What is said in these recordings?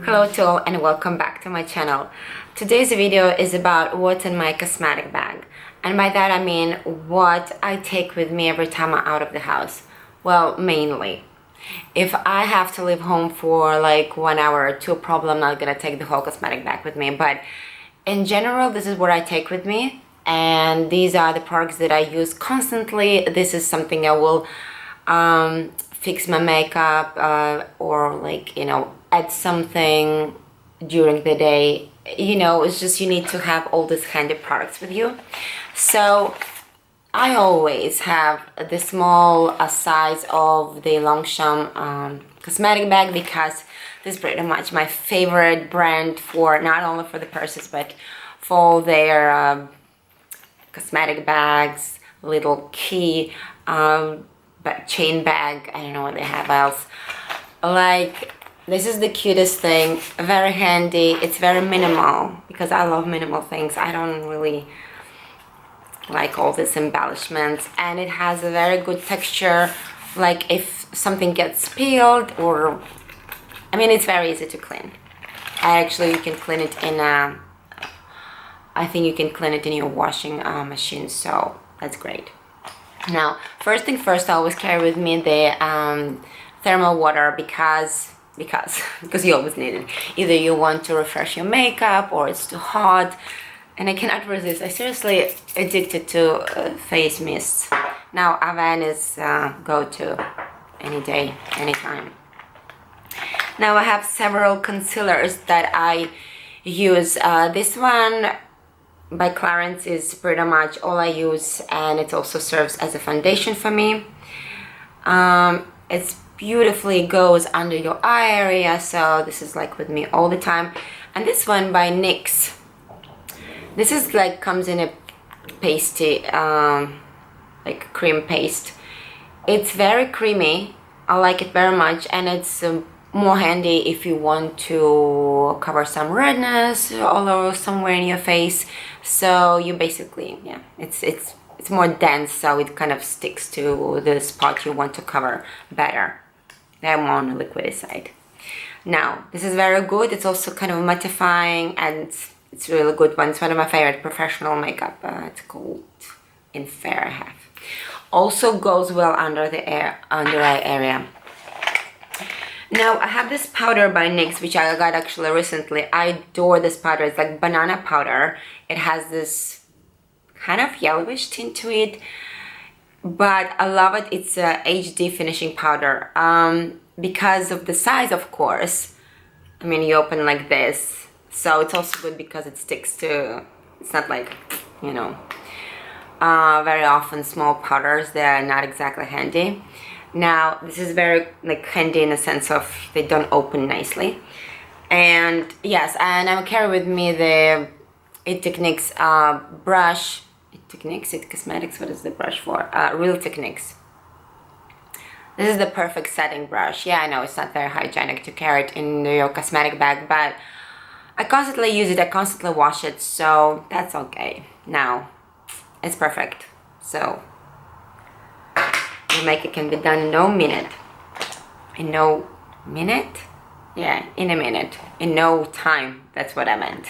Hello to all and welcome back to my channel. Today's video is about what's in my cosmetic bag. And by that I mean what I take with me every time I'm out of the house. Well, mainly. If I have to leave home for like 1 hour or two, probably I'm not gonna take the whole cosmetic bag with me. But in general, this is what I take with me. And these are the products that I use constantly. This is something I will fix my makeup or like, add something during the day. It's just you need to have all these handy products with you. So I always have the small size of the Longchamp cosmetic bag, because this is pretty much my favorite brand for not only for the purses but for their cosmetic bags, little key, but chain bag. I don't know what they have else. Like, this is the cutest thing, very handy. It's very minimal because I love minimal things. I don't really like all these embellishments, and it has a very good texture. Like if something gets peeled, or it's very easy to clean. Actually, you can clean it in I think you can clean it in your washing machine, so that's great. Now, first thing first, I always carry with me the thermal water because you always need it. Either you want to refresh your makeup or it's too hot, and I cannot resist. I seriously addicted to face mists. Now Avene is go-to any day, anytime. Now I have several concealers that I use. This one by Clarins is pretty much all I use, and it also serves as a foundation for me. It's beautifully goes under your eye area, so this is like with me all the time. And this one by NYX, this is like comes in a pasty like cream paste. It's very creamy. I like it very much, and it's more handy if you want to cover some redness all over somewhere in your face. So you basically, it's more dense, so it kind of sticks to the spot you want to cover better. They're more on the liquidy side. Now, this is very good. It's also kind of mattifying, and it's really good one. It's one of my favorite professional makeup. It's called in Fair I have. Also goes well under the under eye area. Now, I have this powder by NYX, which I got actually recently. I adore this powder. It's like banana powder. It has this kind of yellowish tint to it, but I love it. It's a HD finishing powder. Because of the size, of course. You open like this. So it's also good because it sticks to, it's not like, very often small powders, they're not exactly handy. Now, this is very like handy in the sense of they don't open nicely. And yes, and I carry with me the It Techniques brush. It Techniques, It Cosmetics, what is the brush for? Real Techniques. This is the perfect setting brush. Yeah, I know it's not very hygienic to carry it in your cosmetic bag, but I constantly use it, I constantly wash it, so that's okay. Now, it's perfect. So your makeup can be done in no minute. In no minute? Yeah, in a minute. In no time. That's what I meant.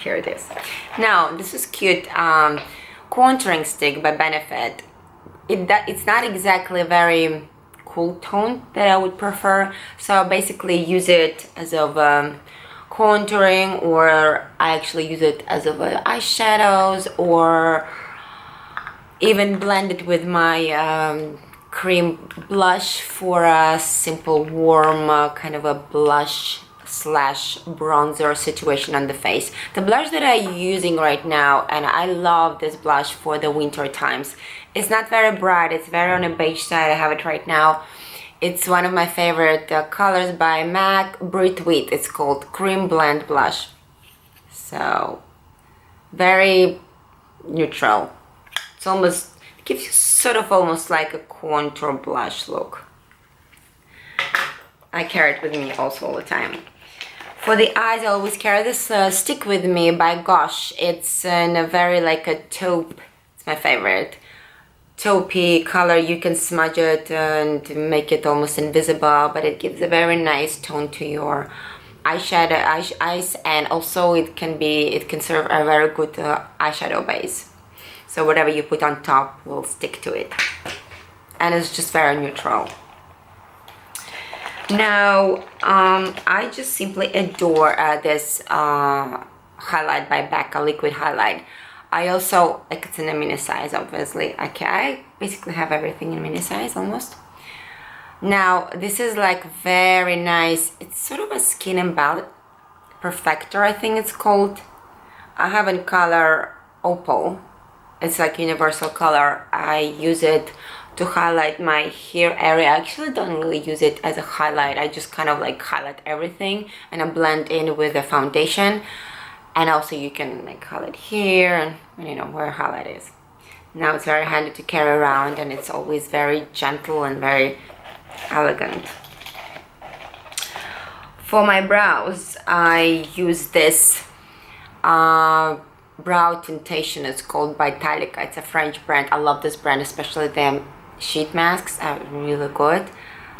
Here it is. Now, this is cute contouring stick by Benefit. It's not exactly a very cool tone that I would prefer, so I basically use it as of contouring, or I actually use it as of eyeshadows, or even blend it with my cream blush for a simple warm kind of a blush slash bronzer situation on the face. The blush that I'm using right now, and I love this blush for the winter times. It's not very bright, it's very on the beige side. I have it right now. It's one of my favorite colors by MAC, Brit. It's called CreamBlend blush. So very neutral. It's almost, it gives you sort of almost like a contour blush look. I carry it with me also all the time. For the eyes, I always carry this stick with me by Gosh. It's in a very like a taupe. It's my favorite. taupey color. You can smudge it and make it almost invisible, but it gives a very nice tone to your eyeshadow eyes, and also it can serve a very good eyeshadow base. So whatever you put on top will stick to it, and it's just very neutral. Now I just simply adore this highlight by Becca, liquid highlight. I also, like, it's in a mini size, obviously. Okay, I basically have everything in mini size almost. Now this is like very nice, it's sort of a skin and palette Perfector, I think it's called. I have in color Opal. It's like universal color. I use it to highlight my hair area. I actually don't really use it as a highlight. I just kind of like highlight everything and I blend in with the foundation. And also you can like highlight here and you know where highlight is. Now it's very handy to carry around, and it's always very gentle and very elegant. For my brows, I use this brow tintation. It's called by Tlika. It's a French brand. I love this brand, especially their sheet masks are really good.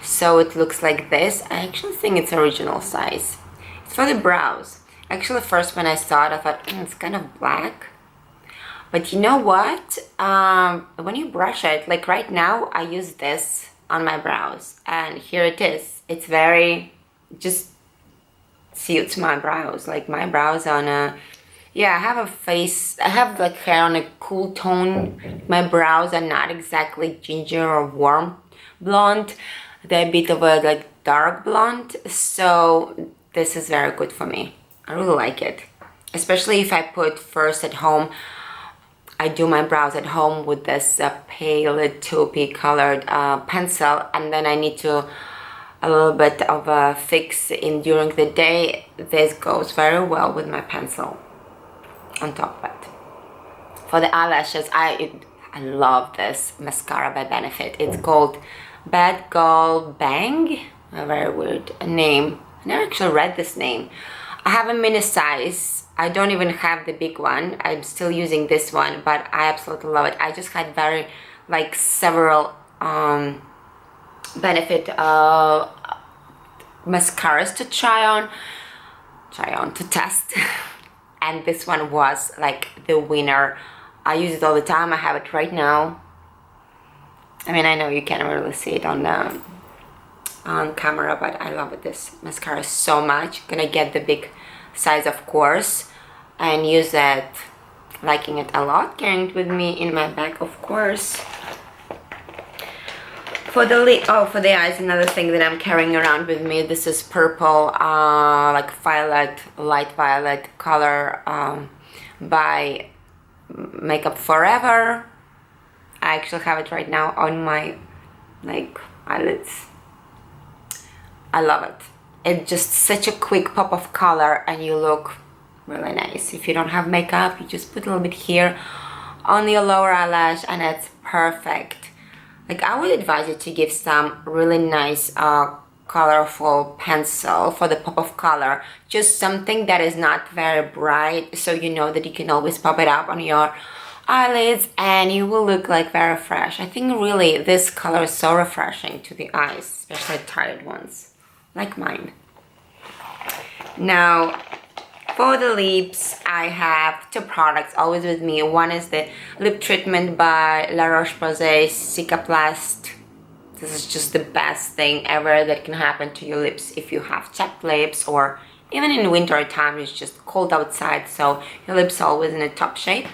So it looks like this. I actually think it's original size. It's for the brows. Actually, first when I saw it, I thought it's kind of black. But you know what? When you brush it, like right now, I use this on my brows, and here it is. It's very, just suits my brows. Like my brows on a, yeah, I have a face, I have like hair on a cool tone. My brows are not exactly ginger or warm blonde. They're a bit of a like dark blonde. So this is very good for me. I really like it, especially if I put first at home. I do my brows at home with this pale taupey colored pencil, and then I need to a little bit of a fix in during the day. This goes very well with my pencil on top of it. For the eyelashes, I love this mascara by Benefit. It's called Bad Girl Bang, a very weird name. I never actually read this name. I have a mini size. I don't even have the big one. I'm still using this one, but I absolutely love it. I just had very, like, several Benefit mascaras to try on to test. And this one was like the winner. I use it all the time. I have it right now. I mean, I know you can't really see it on camera, but I love this mascara so much. Gonna get the big size, of course, and use it, liking it a lot, carrying it with me in my bag, of course. For the eyes, another thing that I'm carrying around with me, this is purple, like violet, light violet color by Makeup Forever. I actually have it right now on my like eyelids. I love it. It's just such a quick pop of color and you look really nice. If you don't have makeup, you just put a little bit here on your lower eyelash and it's perfect. Like, I would advise you to give some really nice colorful pencil for the pop of color. Just something that is not very bright, so you know that you can always pop it up on your eyelids and you will look like very fresh. I think really this color is so refreshing to the eyes, especially tired ones like mine. Now for the lips, I have two products always with me. One is the lip treatment by La Roche-Posay Cicaplast. This is just the best thing ever that can happen to your lips if you have chapped lips, or even in winter time, it's just cold outside, so your lips are always in a top shape.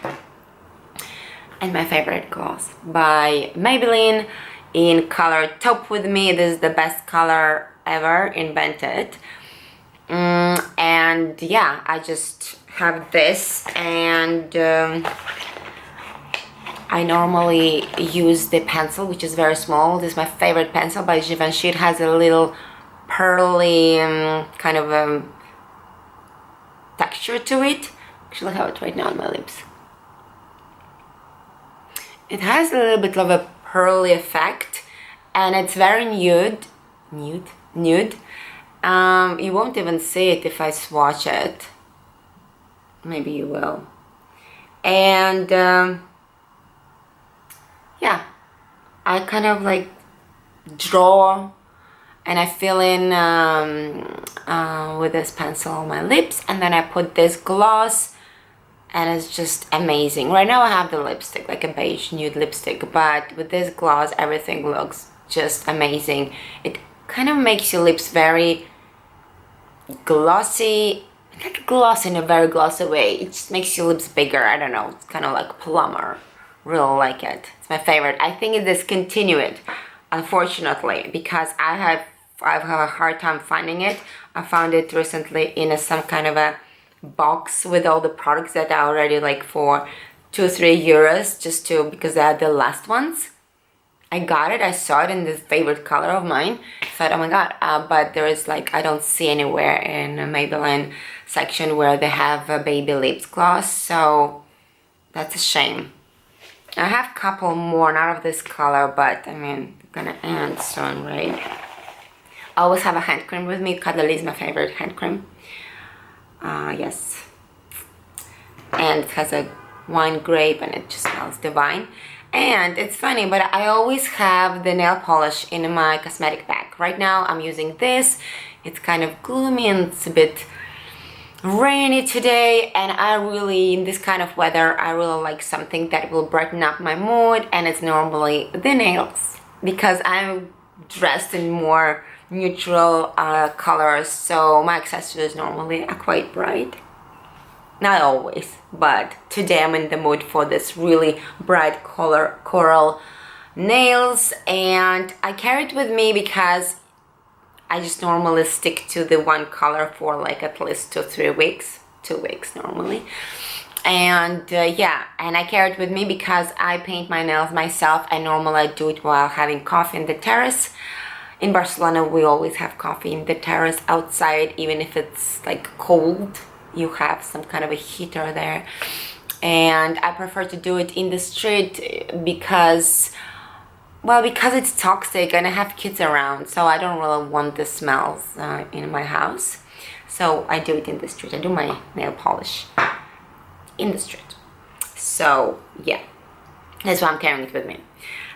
And my favorite gloss by Maybelline in color Taupe with me. This is the best color ever invented. And yeah, I just have this, and I normally use the pencil, which is very small. This is my favorite pencil by Givenchy. It has a little pearly kind of texture to it. Actually, I have it right now on my lips. It has a little bit of a pearly effect, and it's very nude. You won't even see it if I swatch it. Maybe you will. And yeah, I kind of like draw and I fill in with this pencil on my lips, and then I put this gloss, and it's just amazing. Right now I have the lipstick, like a beige nude lipstick, but with this gloss everything looks just amazing. It kind of makes your lips very glossy, not glossy in a very glossy way, it just makes your lips bigger. I don't know, it's kind of like plumber. Really like it. It's my favorite. I think it discontinued, unfortunately, because I've had a hard time finding it. I found it recently in some kind of a box with all the products that are already like for 2-3 euros, just because they are the last ones. I got it, I saw it in this favorite color of mine. I thought, oh my god, but there is like, I don't see anywhere in a Maybelline section where they have a baby lips gloss, so that's a shame. I have a couple more, not of this color, but I mean, they're gonna end soon, right? I always have a hand cream with me. Caudalie is my favorite hand cream. Yes. And it has a wine grape and it just smells divine. And it's funny, but I always have the nail polish in my cosmetic bag. Right now I'm using this. It's kind of gloomy and it's a bit rainy today, and I really, in this kind of weather, I really like something that will brighten up my mood, and it's normally the nails, because I'm dressed in more neutral colors, so my accessories normally are quite bright. Not always, but today I'm in the mood for this really bright color coral nails, and I carry it with me because I just normally stick to the one color for like at least 2-3 weeks. 2 weeks normally. And yeah, and I carry it with me because I paint my nails myself, and normally I do it while having coffee in the terrace. In Barcelona we always have coffee in the terrace outside, even if it's like cold, you have some kind of a heater there. And I prefer to do it in the street because, well, because it's toxic and I have kids around, so I don't really want the smells in my house. So I do it in the street. I do my nail polish in the street. So yeah, that's why I'm carrying it with me.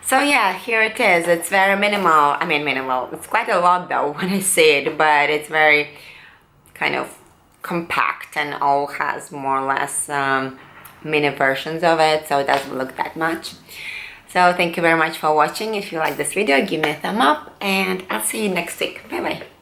So yeah, here it is. It's very minimal. I mean minimal. It's quite a lot though when I say it, but it's very kind of compact and all has more or less mini versions of it, so it doesn't look that much. So thank you very much for watching. If you like this video, give me a thumb up, and I'll see you next week. Bye bye.